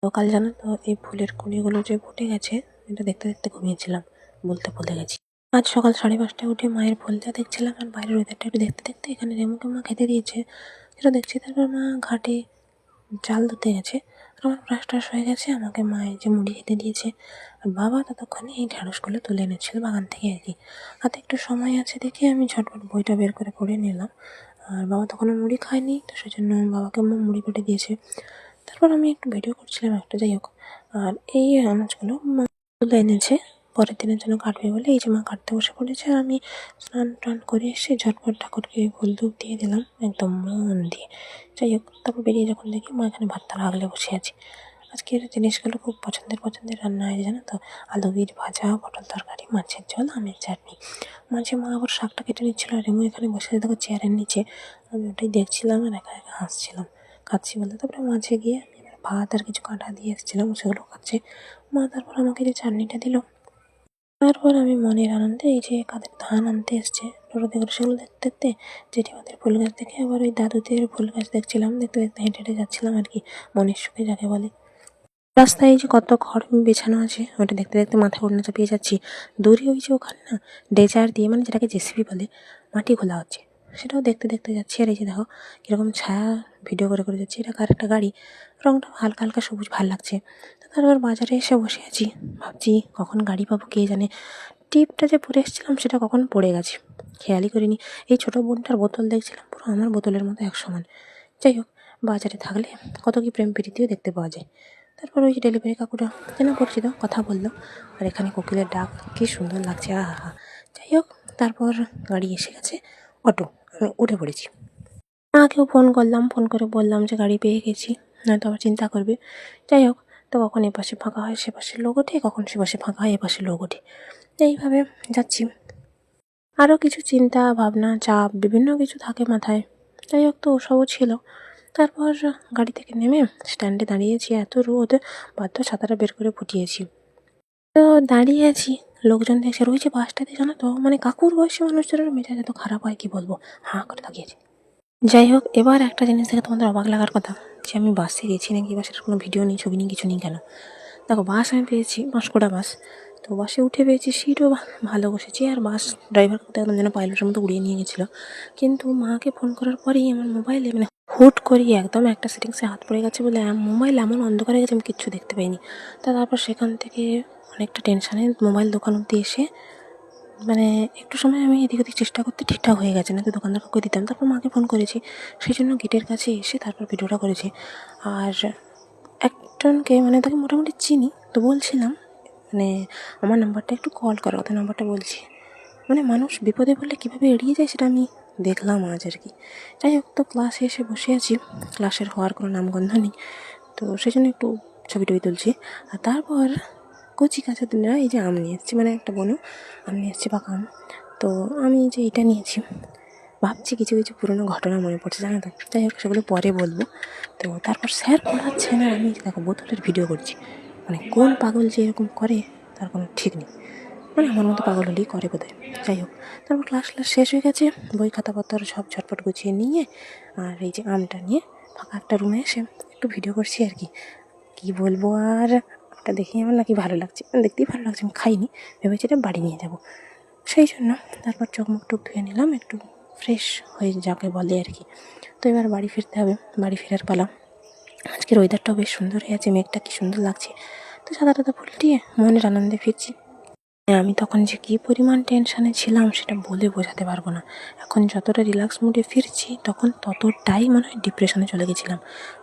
তো কাল জানো তো এই ফুলের কুঁড়িগুলো যে ফুটে গেছে, এটা দেখতে দেখতে ঘুমিয়েছিলাম, বলতে ভুলে গেছি। আজ সকাল 5:30টায় উঠে মায়ের ফুলটা দেখছিলাম, আর বাইরের ওয়েদারটা একটু দেখতে দেখতে এখানে রেমুকে মা খেতে দিয়েছে, সেটা দেখছি। তারপর মা ঘাটে জাল ধুতে গেছে, আর আমার ব্রাশ টাশ হয়ে গেছে, আমাকে মায়ের যে মুড়ি খেতে দিয়েছে। আর বাবা ততক্ষণে এই ঢ্যাঁড়সগুলো তুলে এনেছিল বাগান থেকে আর কি। হাতে একটু সময় আছে দেখে আমি ঝটপট বইটা বের করে পড়ে নিলাম। আর বাবা তখনও মুড়ি খায়নি, তো সেই জন্য বাবাকে মুড়ি পেটে দিয়েছে। তারপর আমি একটু ভিডিও করছিলাম একটা, যাই হোক। আর এই আনাজগুলো মা তুলে এনেছে পরের দিনের জন্য কাটবে বলে, এই যে মা কাটতে বসে পড়েছে। আর আমি স্নান টান করে এসে ঝটপট ঠাকুরকে ফুল ধূপ দিয়ে দিলাম একদম মন দিয়ে। যাই হোক, তারপর বেরিয়ে যখন দেখি মা এখানে ভাত থালা আগলে বসে আছে। আজকের জিনিসগুলো খুব পছন্দের রান্না হয়েছে জানো তো। আলু বীজ ভাজা, পটল তরকারি, মাছের ঝোল, আমের চাটনি। মাঝে মা আবার শাকটা কেটে নিচ্ছিল, আর রেমু এখানে বসে দেখো চেয়ারের নিচে। আমি ওটাই দেখছিলাম আর একা একা হাসছিলাম, খাচ্ছি বলতে। তারপরে মাঝে গিয়ে আমি এবার ভাত আর কিছু কাঁটা দিয়ে এসেছিলাম, সেগুলো খাচ্ছে মা। তারপর আমাকে যে চাটনিটা দিল, তারপর আমি মনের আনন্দে এই যে কাদের ধান আনতে এসছে টোটোতে করে, সেগুলো দেখতে দেখতে জেঠিমাদের ফুল গাছ দেখে আবার ওই দাদুদের ফুল গাছ দেখছিলাম। দেখতে দেখতে হেঁটে হেঁটে যাচ্ছিলাম আর কি, মনের সুখে যাকে বলে। রাস্তায় এই যে কত খড় বিছানো আছে, ওটা দেখতে দেখতে মাথায় ওড়না চাপিয়ে যাচ্ছি। দূরে ওই যে ওখানে না ডেজার দিয়ে, মানে যেটাকে জেসিবি বলে, মাটি খোলা হচ্ছে, সেটাও দেখতে দেখতে যাচ্ছি। আর এই যে দেখো কীরকম ছায়া ভিডিও করে করে যাচ্ছে। এটা কার একটা গাড়ি, রঙটা হালকা হালকা সবুজ, ভালো লাগছে। তারপর বাজারে এসে বসে আছি, ভাবছি কখন গাড়ি পাবো কে জানে। টিপটা যে পরে এসেছিলাম সেটা কখন পড়ে গেছে, খেয়ালই করিনি। এই ছোটো বোনটার বোতল দেখছিলাম, পুরো আমার বোতলের মতো এক সমান। যাই হোক, বাজারে থাকলে কত কি প্রেম প্রীতিও দেখতে পাওয়া যায়। তারপর ওই যে ডেলিভারি কাকুটা যেন পরিচিত কথা বললো, আর এখানে কোকিলের ডাক কী সুন্দর লাগছে, আহা। যাই হোক, তারপর গাড়ি এসে গেছে, অটো, আমি উঠে পড়েছি। মাকেও ফোন করলাম, ফোন করে বললাম যে গাড়ি পেয়ে গেছি, নয়তো আবার চিন্তা করবে। যাই হোক, তো কখন এপাশে ফাঁকা হয় সে পাশে লোক ওঠে, কখন সে পাশে ফাঁকা হয় এপাশে লোক ওঠে, এইভাবে যাচ্ছি। আরও কিছু চিন্তা ভাবনা চাপ বিভিন্ন কিছু থাকে মাথায়। যাই হোক, তো ওসবও ছিল। তারপর গাড়ি থেকে নেমে স্ট্যান্ডে দাঁড়িয়েছি, এত রোদ, বাধ্য ছাতাটা বের করে ফুটিয়েছি। তো দাঁড়িয়ে আছি, লোকজন দেখছে। রয়েছে বাসটাতে জানো তো, মানে কাকুর বয়সী মানুষদের মেজাজ এত খারাপ হয় কি বলবো, হাঁ করে তাকিয়েছে। যাই হোক, এবার একটা জিনিস দেখে তোমাদের অবাক লাগার কথা, যে আমি বাসে গেছি নাকি, বাসের কোনো ভিডিও নেই, ছবি নেই, কিছু নেই। কেন দেখো, বাস আমি পেয়েছি পাঁশকুড়া বাস। তো বাসে উঠে পেয়েছি, সিটও ভালো বসেছি। আর বাস ড্রাইভার করতে একদম যেন পাইলটের মতো উড়িয়ে নিয়ে গেছিলো। কিন্তু মাকে ফোন করার পরেই আমার মোবাইলে মানে হুট করিয়ে একদম একটা সেটিংসে হাত পড়ে গেছে বলে মোবাইল এমন অন্ধকারে গেছে আমি কিচ্ছু দেখতে পাইনি। তারপর সেখান থেকে অনেকটা টেনশানে মোবাইল দোকান অব্দি এসে, মানে একটু সময় আমি এদিক ওদিক চেষ্টা করতে ঠিকঠাক হয়ে গেছে, না তো দোকানদার কাউকে দিতাম। তারপর মাকে ফোন করেছি, সেই জন্য গেটের কাছে এসে তারপর ভিডিওটা করেছি। আর একজনকে মানে তাকে মোটামুটি চিনি, তো বলছিলাম মানে আমার নাম্বারটা একটু কল করো, ওদের নাম্বারটা বলছি। মানে মানুষ বিপদে পড়লে কীভাবে এড়িয়ে যায় সেটা আমি দেখলাম আজ আর কি। যাই হোক, তো ক্লাসে এসে বসে আছি, ক্লাসের হওয়ার কোনো নামগন্ধ নেই, তো সেই জন্য একটু ছবি টবি তুলছি। আর তারপর কচি কাঁচা দিনেরা এই যে আম নিয়ে এসেছি, মানে একটা বনু আম নিয়ে এসেছি, পাকা আম। তো আমি যে এটা নিয়েছি, ভাবছি কিছু কিছু পুরোনো ঘটনা মনে পড়ছে জানো তো। যাই হোক, সেগুলো পরে বলবো। তো তারপর স্যার পড়াচ্ছে না, আমি দেখো বোতলের ভিডিও করছি। মানে কোন পাগল যে এরকম করে তার কোনো ঠিক নেই, মানে আমার মতো পাগল হলেই করে বোধহয়। যাই হোক, তারপর ক্লাস শেষ হয়ে গেছে, বই খাতাপত্র সব ঝটপট গুছিয়ে নিয়ে, আর এই যে আমটা নিয়ে ফাঁকা একটা রুমে এসে একটু ভিডিও করছি আর কি। কী বলবো আর, ওটা দেখেই আমার নাকি ভালো লাগছে, দেখতেই ভালো লাগছে। আমি খাইনি, ভেবেছি এটা বাড়ি নিয়ে যাব, সেই জন্য। তারপর চোখ মুখ টুক ধুয়ে নিলাম, একটু ফ্রেশ হয়ে যাকে বলে আর কি। তো এবার বাড়ি ফিরতে হবে, বাড়ি ফেরার পালা। আজকের ওয়েদারটাও বেশ সুন্দর হয়ে আছে, মেঘটা কী সুন্দর লাগছে। তো সাদা টাদা ফুলটিয়ে মনের আনন্দে ফিরছি। আমি তখন যে কী পরিমাণ টেনশানে ছিলাম সেটা বলে বোঝাতে পারবো না। এখন যতটা রিল্যাক্স মুডে ফিরছি, তখন ততটাই মনে হয় ডিপ্রেশনে চলে গেছিলাম।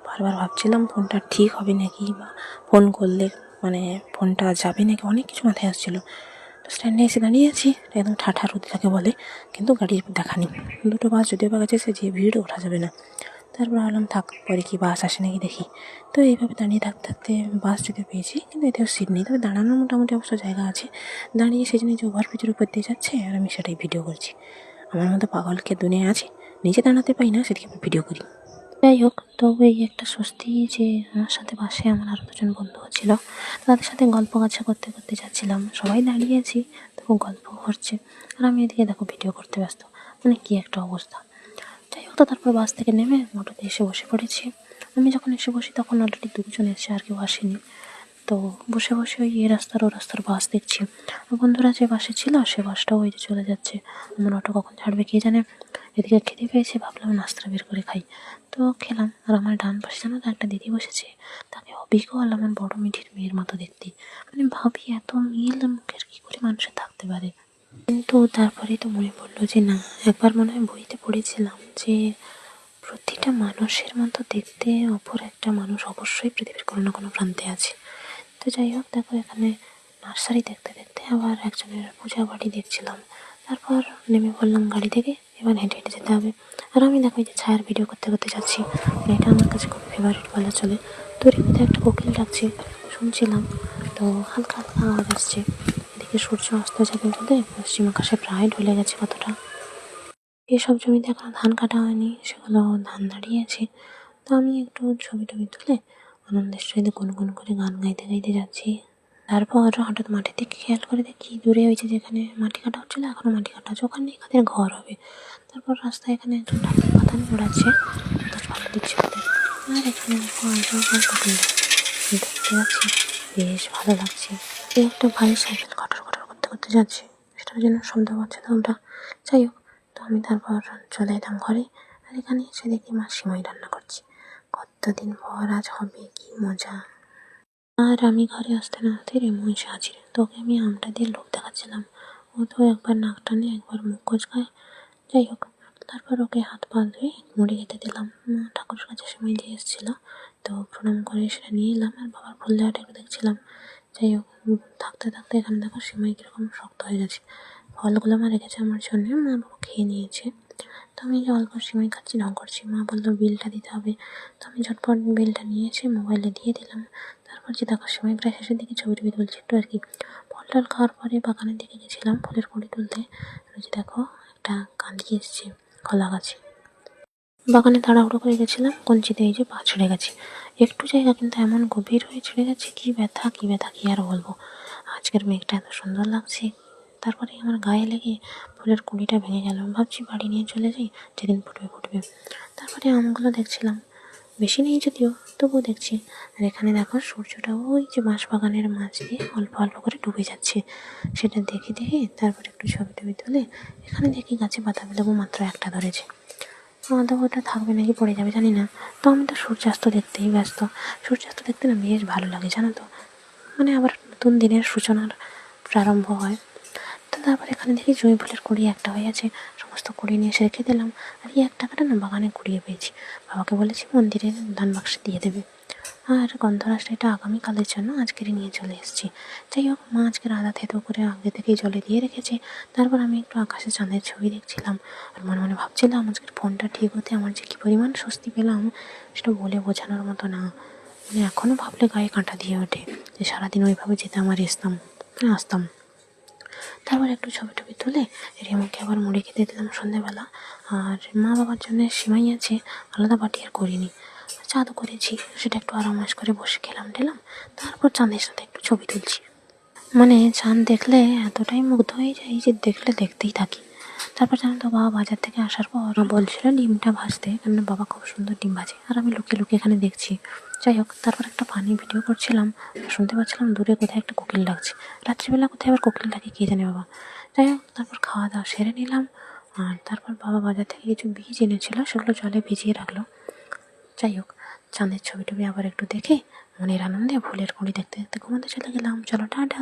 বারবার ভাবছিলাম ফোনটা ঠিক হবে নাকি, বা ফোন করলে মানে ফোনটা যাবে নাকি, অনেক কিছু মাথায় আসছিলো। তো স্ট্যান্ডে এসে দাঁড়িয়ে আছি, একদম ঠাঠা রোদ যাকে বলে, কিন্তু গাড়ির দেখা নেই। দুটো বাস যদিও বা গেছে, সে যে ভিড় ওঠা যাবে না। তারপর ভাবলাম থাক, পরে কি বাস আসে নাকি দেখি। তো এইভাবে দাঁড়িয়ে থাকতে থাকতে বাস যদি পেয়েছি, কিন্তু এতেও সিট নেই, তবে দাঁড়ানোর মোটামুটি অবশ্য জায়গা আছে। দাঁড়িয়ে সেই জন্য যে ওভারব্রিজের উপর দিয়ে যাচ্ছে, আর আমি সেটাই ভিডিও করছি। আমার মতো পাগলকে দুনিয়ায় আছে, নিজে দাঁড়াতে পাই না, সেদিকে আমি ভিডিও করি। যাই হোক, তো এই একটা স্বস্তি যে আমার সাথে পাশে আমার আরও দুজন বন্ধু ছিল, তাদের সাথে গল্প গাছা করতে করতে যাচ্ছিলাম। সবাই দাঁড়িয়েছি, তখন গল্প করছে, আর আমি এদিকে দেখো ভিডিও করতে ব্যস্ত। মানে কী একটা অবস্থা। যাই হোক, তো তারপর বাস থেকে নেমে অটোতে এসে বসে পড়েছি। আমি যখন এসে বসি তখন অলরেডি দুজন এসছে, আর কেউ আসেনি। তো বসে বসে ওই এ রাস্তার ও রাস্তার বাস দেখছি। বন্ধুরা যে বাসে ছিল সে বাসটাও ওই যে চলে যাচ্ছে, আমার অটো কখন ছাড়বে কে জানে। এদিকে খেতে পেয়েছে, ভাবলাম নাস্তা বের করে খাই। তো খেলাম। আর আমার ডান পাশে জানো তো একটা দিদি বসেছে, তাকে অবিকল আমার বড় মিঠির মেয়ের মতো দেখতে। মানে ভাবি এত মিল মুখের কী করে মানুষের থাকতে পারে। কিন্তু তারপরেই তো মনে পড়লো যে না, একবার মনে হয় বইতে পড়েছিলাম যে প্রতিটা মানুষের মতো দেখতে অপর একটা মানুষ অবশ্যই পৃথিবীর কোনো না কোনো প্রান্তে আছে। তো যাই হোক, দেখো এখানে নার্সারি দেখতে দেখতে আবার একজনের পূজা বাড়ি দেখছিলাম। তারপর নেমে পড়লাম গাড়ি থেকে, এবার হেঁটে হেঁটে যেতে হবে। আর আমি দেখো এই যে ছায়ার ভিডিও করতে করতে যাচ্ছি, এটা আমার কাছে খুব ফেভারিট বলা চলে। দূরে কোথায় একটা কোকিল ডাকছে শুনছিলাম, তো হালকা হালকা আওয়াজ আসছে। এদিকে সূর্য অস্ত যাবে বলে পশ্চিম আকাশে প্রায় ঢলে গেছে কতটা। এসব জমিতে এখনো ধান কাটা হয়নি, সেগুলো ধান দাঁড়িয়ে আছে। তো আমি একটু ছবি টবি তুলে আনন্দের সহিত গুনগুন করে গান গাইতে গাইতে যাচ্ছি। তারপর হঠাৎ মাঠের দিকে খেয়াল করে দেখি দূরে হয়েছে যেখানে মাটি কাটা হচ্ছিলো, এখনও মাটি কাটা হচ্ছে, ওখানে এখানে ঘর হবে। তারপর রাস্তায় এখানে একজন ঢাকের পাতান উড়াচ্ছে, বাতাস ভালো দিচ্ছে ওদের। আর এখানে দেখো আজও দেখতে পাচ্ছি, বেশ ভালো লাগছে। এই একটা ভারী সাইকেল কটর কটর করতে করতে যাচ্ছে, সেটার জন্য শব্দ পাচ্ছে না ওটা। যাই হোক, তো আমি তারপর চলে এলাম ঘরে। আর এখানে এসে দেখি মা সিমাই রান্না করছে। কতদিন পর আজ হবে, কি মজা। আর আমি ঘরে আসতে না আসতে রেমু এসে হাজির। তো ওকে আমি আমটা দিয়ে লোভ দেখাচ্ছিলাম। ও তো একবার নাক টানে একবার মুখ কোঁচকায়। যাই হোক, তারপর ওকে হাত পা ধুয়ে মুড়ি খেতে দিলাম। মা ঠাকুরের কাছে সিমাই দিয়ে এসেছিলো, তো প্রণাম করে সেটা নিয়ে এলাম। আর বাবার ফুল দেওয়াটা একটু দেখছিলাম। যাই হোক, থাকতে থাকতে এখানে দেখো সিমাই কীরকম শক্ত হয়ে গেছে। ফলগুলো মা রেখেছে আমার জন্য, মা বাবা খেয়ে নিয়েছে। তো আমি যে অল্প সিমাই খাচ্ছি ঢং করছি, মা বললো বিলটা দিতে হবে। তো আমি ঝটপট বিলটা নিয়ে এসে মোবাইলে দিয়ে দিলাম। তারপর যে দেখো সিমাই প্রায় শেষের দিকে ছবি টবি তুলছি একটু আর কি। ফল টল খাওয়ার পরে বাগানের দিকে গেছিলাম ফুলের কুঁড়ি তুলতে। ওই যে দেখো একটা কাঁদি এসছে কলা গাছে। বাগানে তাড়াহুড়ো করে গেছিলাম, কঞ্চিতে এই যে পা ছিঁড়ে গেছে। একটু জায়গা কিন্তু এমন গভীর হয়ে ছিঁড়ে গেছে, কী ব্যথা কী ব্যথা কী আর বলবো। আজকের মেঘটা এত সুন্দর লাগছে, তারপরে আমার গায়ে লেগে ফুলের কুঁড়িটা ভেঙে গেল। ভাবছি বাড়ি নিয়ে চলে যাই, যেদিন ফুটবে ফুটবে। তারপরে আমগুলো দেখছিলাম, বেশি নেই যদিও, তবুও দেখছি। আর এখানে দেখো সূর্যটা ওই যে বাঁশবাগানের মাছ দিয়ে অল্প অল্প করে ডুবে যাচ্ছে, সেটা দেখে দেখে তারপর একটু ছবি টবি তুলে এখানে দেখি গাছে বাতাবি লেবু মাত্র একটা ধরেছে। আদৌ ওটা থাকবে নাকি পড়ে যাবে জানি না। তো আমি তো সূর্যাস্ত দেখতেই ব্যস্ত। সূর্যাস্ত দেখতে না বেশ ভালো লাগে জানো তো, মানে আবার নতুন দিনের সূচনার প্রারম্ভ হয়। তো তারপর এখানে দেখি জুঁই ফুলের কুড়ি একটা হয়ে আছে, সমস্ত কুড়ি নিয়ে এসে রেখে দিলাম। আর এই 1 টাকাটা না বাগানে কুড়িয়ে পেয়েছি, বাবাকে বলেছি মন্দিরের দান বাক্সে দিয়ে দেবে। আর গন্ধরাজটা এটা আগামীকালের জন্য আজকেরই নিয়ে চলে এসেছি। যাই হোক, মা আজকে আদা থেতো করে আগে থেকেই জলে দিয়ে রেখেছে। তারপর আমি একটু আকাশে চাঁদের ছবি দেখছিলাম, আর মনে মনে ভাবছিলাম আজকের ফোনটা ঠিক হতে আমার যে কী পরিমাণ স্বস্তি পেলাম সেটা বলে বোঝানোর মতো না। মানে এখনও ভাবলে গায়ে কাঁটা দিয়ে ওঠে যে সারাদিন ওইভাবে যেতে আমার আসতাম। তারপর একটু ছবি টবি তুলে রেমুকে আবার মুড়ি খেতে দিলাম সন্ধ্যেবেলা। আর মা বাবার জন্য সিমাই আছে, আলাদা বাটি আর করিনি। চা তো করেছি, সেটা একটু আরামাস করে বসে খেলাম টেলাম। তারপর চাঁদের সাথে একটু ছবি তুলছি। মানে চাঁদ দেখলে এতটাই মুগ্ধ হয়ে যাই যে দেখলে দেখতেই থাকি। তারপর জানো তো, বাবা বাজার থেকে আসার পর বলছিল ডিমটা ভাজতে, কেননা বাবা খুব সুন্দর ডিম ভাজে, আর আমি লুকিয়ে লুকিয়ে এখানে দেখছি। যাই হোক, তারপর একটা পানি ভিডিও করছিলাম, শুনতে পাচ্ছিলাম দূরে কোথায় একটা কোকিল ডাকছে। রাত্রিবেলা কোথায় আবার কোকিল ডাকে কে জানে বাবা। যাই হোক, তারপর খাওয়া দাওয়া সেরে নিলাম। আর তারপর বাবা বাজার থেকে কিছু বীজ এনেছিল, সেগুলো জলে ভিজিয়ে রাখলো। যাই হোক, চাঁদের ছবি টবি আবার একটু দেখে মনের আনন্দে ফুলের কুঁড়ি দেখতে দেখতে ঘুমাতে চলে গেলাম। চলো টাটা।